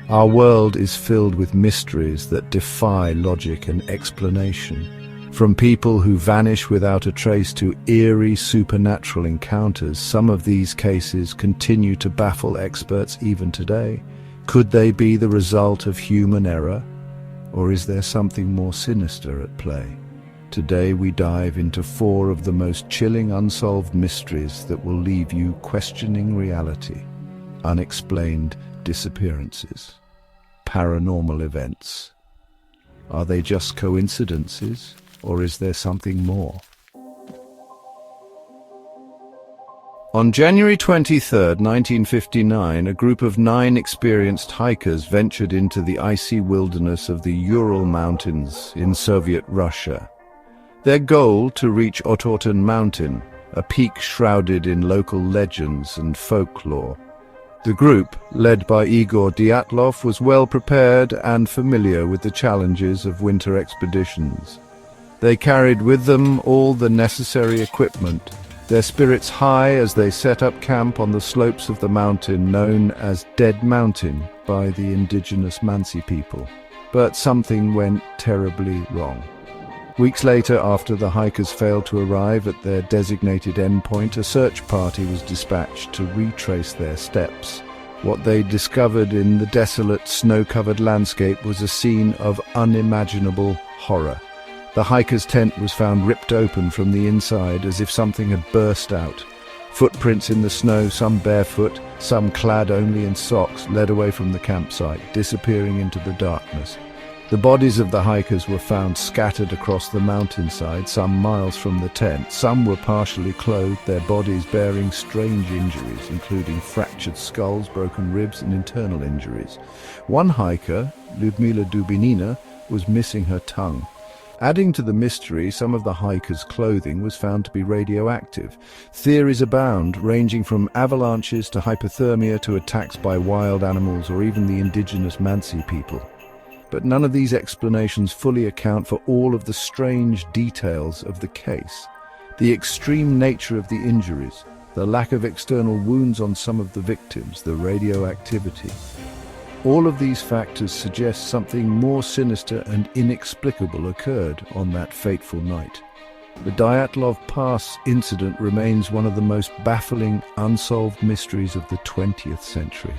Our world is filled with mysteries that defy logic and explanation. From people who vanish without a trace to eerie supernatural encounters, some of these cases continue to baffle experts even today. Could they be the result of human error? Or is there something more sinister at play? Today we dive into 4 of the most chilling unsolved mysteries that will leave you questioning reality. Unexplained disappearances. Paranormal events. Are they just coincidences? Or is there something more? On January 23, 1959, a group of 9 experienced hikers ventured into the icy wilderness of the Ural Mountains in Soviet Russia. Their goal, to reach Otorten Mountain, a peak shrouded in local legends and folklore. The group, led by Igor Dyatlov, was well prepared and familiar with the challenges of winter expeditions. They carried with them all the necessary equipment, their spirits high as they set up camp on the slopes of the mountain known as Dead Mountain by the indigenous Mansi people. But something went terribly wrong. Weeks later, after the hikers failed to arrive at their designated endpoint, a search party was dispatched to retrace their steps. What they discovered in the desolate, snow-covered landscape was a scene of unimaginable horror. The hiker's tent was found ripped open from the inside as if something had burst out. Footprints in the snow, some barefoot, some clad only in socks, led away from the campsite, disappearing into the darkness. The bodies of the hikers were found scattered across the mountainside, some miles from the tent. Some were partially clothed, their bodies bearing strange injuries, including fractured skulls, broken ribs, and internal injuries. One hiker, Lyudmila Dubinina, was missing her tongue. Adding to the mystery, some of the hikers' clothing was found to be radioactive. Theories abound, ranging from avalanches to hypothermia to attacks by wild animals or even the indigenous Mansi people. But none of these explanations fully account for all of the strange details of the case. The extreme nature of the injuries, the lack of external wounds on some of the victims, the radioactivity. All of these factors suggest something more sinister and inexplicable occurred on that fateful night. The Dyatlov Pass Incident remains one of the most baffling, unsolved mysteries of the 20th century.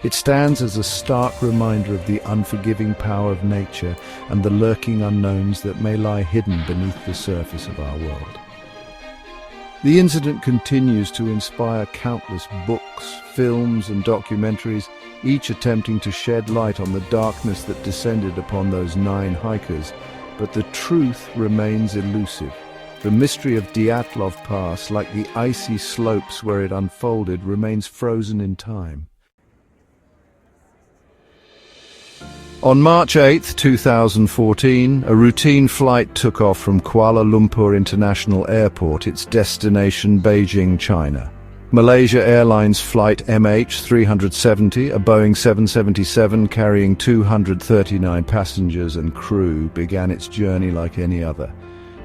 It stands as a stark reminder of the unforgiving power of nature and the lurking unknowns that may lie hidden beneath the surface of our world. The incident continues to inspire countless books, films, and documentaries, each attempting to shed light on the darkness that descended upon those 9 hikers, but the truth remains elusive. The mystery of Dyatlov Pass, like the icy slopes where it unfolded, remains frozen in time. On March 8, 2014, a routine flight took off from Kuala Lumpur International Airport, its destination Beijing, China. Malaysia Airlines Flight MH370, a Boeing 777 carrying 239 passengers and crew, began its journey like any other,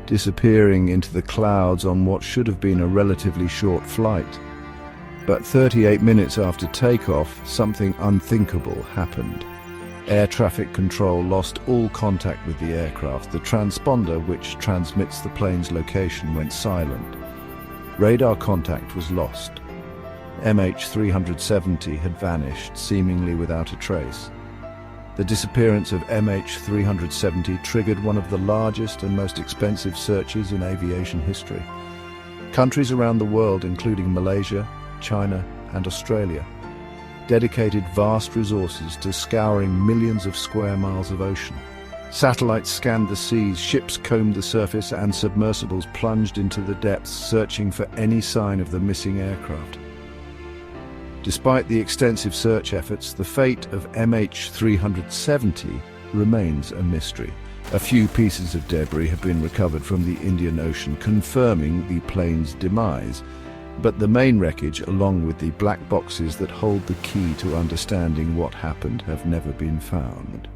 disappearing into the clouds on what should have been a relatively short flight. But 38 minutes after takeoff, something unthinkable happened. Air traffic control lost all contact with the aircraft. The transponder, which transmits the plane's location, went silent. Radar contact was lost. MH370 had vanished, seemingly without a trace. The disappearance of MH370 triggered one of the largest and most expensive searches in aviation history. Countries around the world, including Malaysia, China, and Australia, dedicated vast resources to scouring millions of square miles of ocean. Satellites scanned the seas, ships combed the surface, and submersibles plunged into the depths, searching for any sign of the missing aircraft. Despite the extensive search efforts, the fate of MH370 remains a mystery. A few pieces of debris have been recovered from the Indian Ocean, confirming the plane's demise. But the main wreckage, along with the black boxes that hold the key to understanding what happened, have never been found.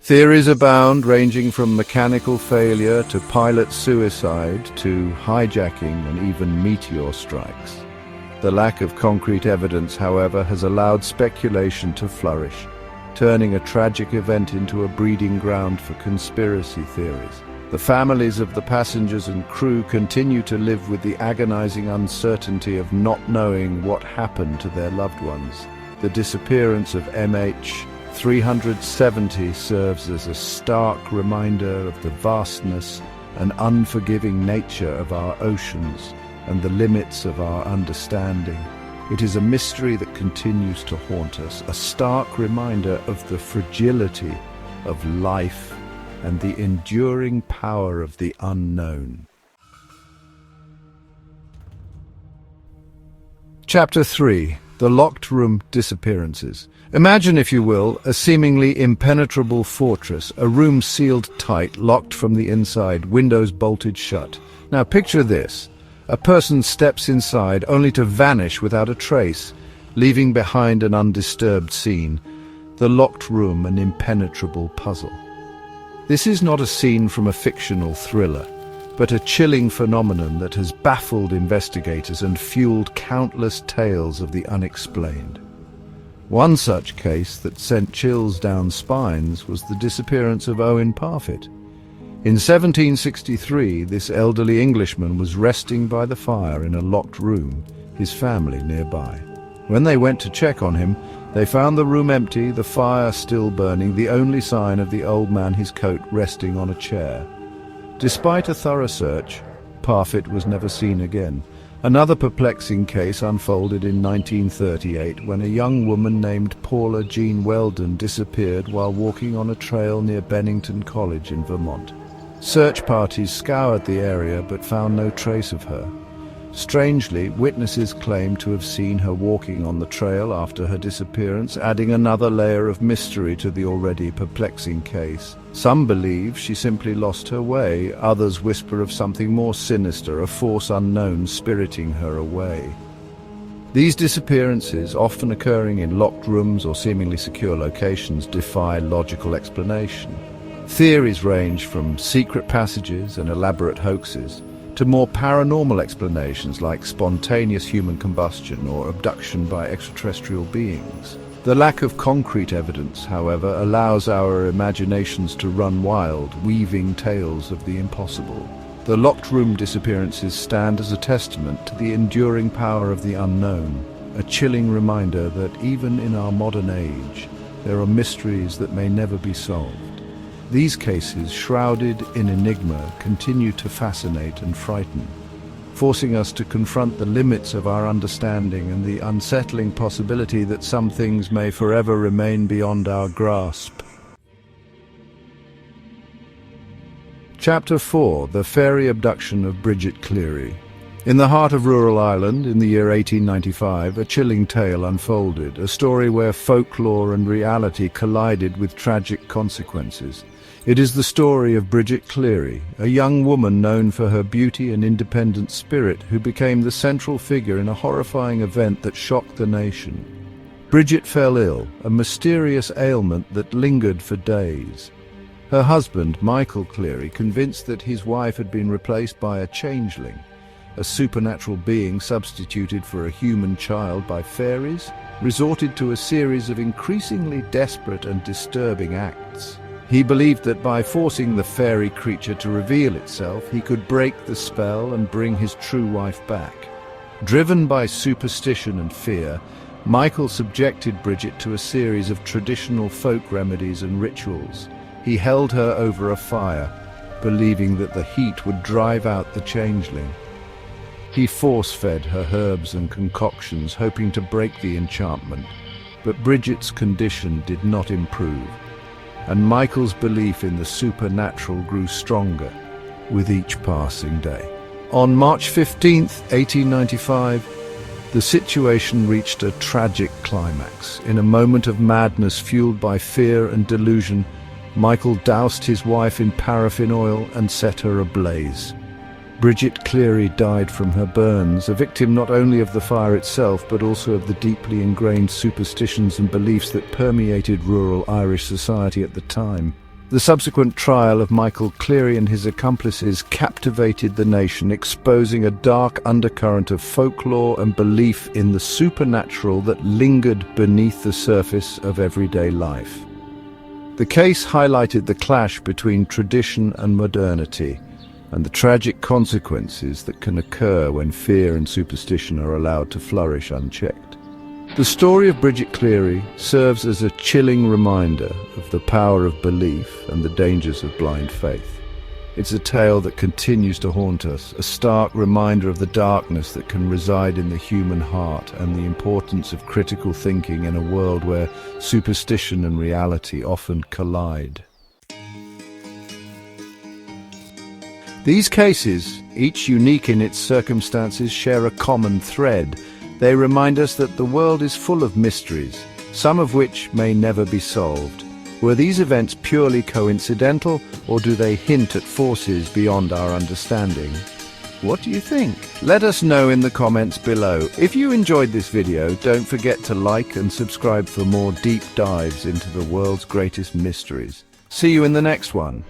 Theories abound, ranging from mechanical failure to pilot suicide to hijacking and even meteor strikes. The lack of concrete evidence, however, has allowed speculation to flourish. turning a tragic event into a breeding ground for conspiracy theories. The families of the passengers and crew continue to live with the agonizing uncertainty of not knowing what happened to their loved ones. The disappearance of MH370 serves as a stark reminder of the vastness and unforgiving nature of our oceans and the limits of our understanding. It is a mystery that continues to haunt us, a stark reminder of the fragility of life and the enduring power of the unknown. Chapter 3. The Locked Room Disappearances. Imagine, if you will, a seemingly impenetrable fortress, a room sealed tight, locked from the inside, windows bolted shut. Now picture this. A person steps inside only to vanish without a trace, leaving behind an undisturbed scene. The locked room, an impenetrable puzzle. This is not a scene from a fictional thriller, but a chilling phenomenon that has baffled investigators and fueled countless tales of the unexplained. One such case that sent chills down spines was the disappearance of Owen Parfitt. In 1763, this elderly Englishman was resting by the fire in a locked room, his family nearby. When they went to check on him, they found the room empty, the fire still burning, the only sign of the old man, his coat, resting on a chair. Despite a thorough search, Parfitt was never seen again. Another perplexing case unfolded in 1938 when a young woman named Paula Jean Weldon disappeared while walking on a trail near Bennington College in Vermont. Search parties scoured the area but found no trace of her. Strangely, witnesses claimed to have seen her walking on the trail after her disappearance, adding another layer of mystery to the already perplexing case. Some believe she simply lost her way, others whisper of something more sinister, a force unknown spiriting her away. These disappearances, often occurring in locked rooms or seemingly secure locations, defy logical explanation. Theories range from secret passages and elaborate hoaxes to more paranormal explanations like spontaneous human combustion or abduction by extraterrestrial beings. The lack of concrete evidence, however, allows our imaginations to run wild, weaving tales of the impossible. The locked room disappearances stand as a testament to the enduring power of the unknown, a chilling reminder that even in our modern age, there are mysteries that may never be solved. These cases, shrouded in enigma, continue to fascinate and frighten, forcing us to confront the limits of our understanding and the unsettling possibility that some things may forever remain beyond our grasp. Chapter 4. The Fairy Abduction of Bridget Cleary. In the heart of rural Ireland, in the year 1895, a chilling tale unfolded, a story where folklore and reality collided with tragic consequences. It is the story of Bridget Cleary, a young woman known for her beauty and independent spirit who became the central figure in a horrifying event that shocked the nation. Bridget fell ill, a mysterious ailment that lingered for days. Her husband, Michael Cleary, convinced that his wife had been replaced by a changeling, a supernatural being substituted for a human child by fairies, resorted to a series of increasingly desperate and disturbing acts. He believed that by forcing the fairy creature to reveal itself, he could break the spell and bring his true wife back. Driven by superstition and fear, Michael subjected Bridget to a series of traditional folk remedies and rituals. He held her over a fire, believing that the heat would drive out the changeling. He force-fed her herbs and concoctions, hoping to break the enchantment. But Bridget's condition did not improve, and Michael's belief in the supernatural grew stronger with each passing day. On March 15, 1895, the situation reached a tragic climax. In a moment of madness fueled by fear and delusion, Michael doused his wife in paraffin oil and set her ablaze. Bridget Cleary died from her burns, a victim not only of the fire itself but also of the deeply ingrained superstitions and beliefs that permeated rural Irish society at the time. The subsequent trial of Michael Cleary and his accomplices captivated the nation, exposing a dark undercurrent of folklore and belief in the supernatural that lingered beneath the surface of everyday life. The case highlighted the clash between tradition and modernity, and the tragic consequences that can occur when fear and superstition are allowed to flourish unchecked. The story of Bridget Cleary serves as a chilling reminder of the power of belief and the dangers of blind faith. It's a tale that continues to haunt us, a stark reminder of the darkness that can reside in the human heart and the importance of critical thinking in a world where superstition and reality often collide. These cases, each unique in its circumstances, share a common thread. They remind us that the world is full of mysteries, some of which may never be solved. Were these events purely coincidental, or do they hint at forces beyond our understanding? What do you think? Let us know in the comments below. If you enjoyed this video, don't forget to like and subscribe for more deep dives into the world's greatest mysteries. See you in the next one.